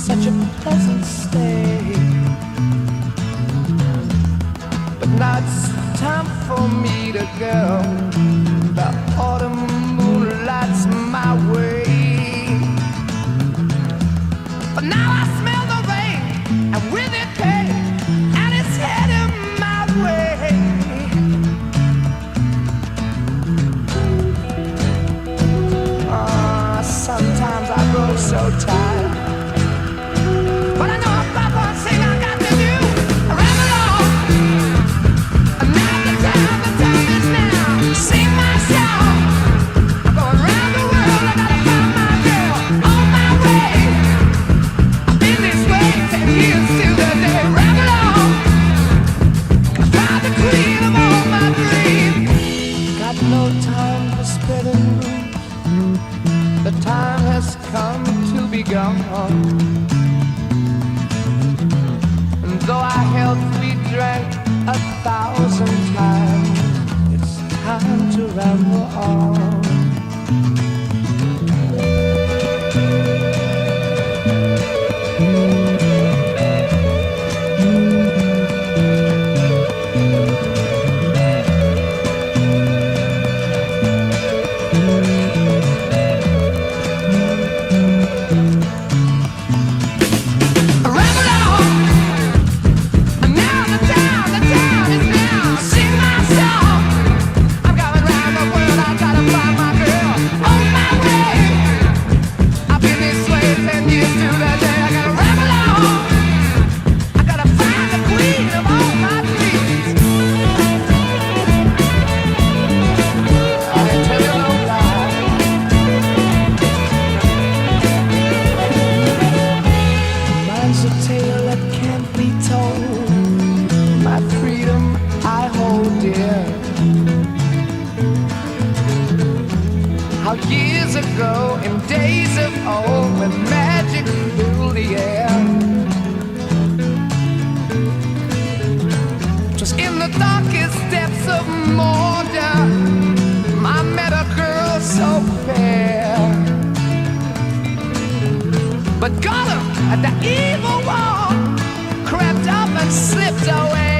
such a pleasant stay. But now it's time for me to go. The autumn moonlight's my way. But now I smell the rain, and with it pain, and it's heading my way. Sometimes I grow so tired, but I know if I want to sing, I got to do. I ramble on. And now the time is now. Sing my song. I'm going round the world. I gotta find my girl on my way. I've been this way 10 years till the day. Ramble on. I find the queen of all my dreams. Got no time for spreading. The time has come to be gone. And though our health we drank 1,000 times, it's time to ramble on. How years ago, in days of old, when magic filled the air, 'twas in the darkest depths of Mordor I met a girl so fair. But Gollum, the evil one, crept up and slipped away.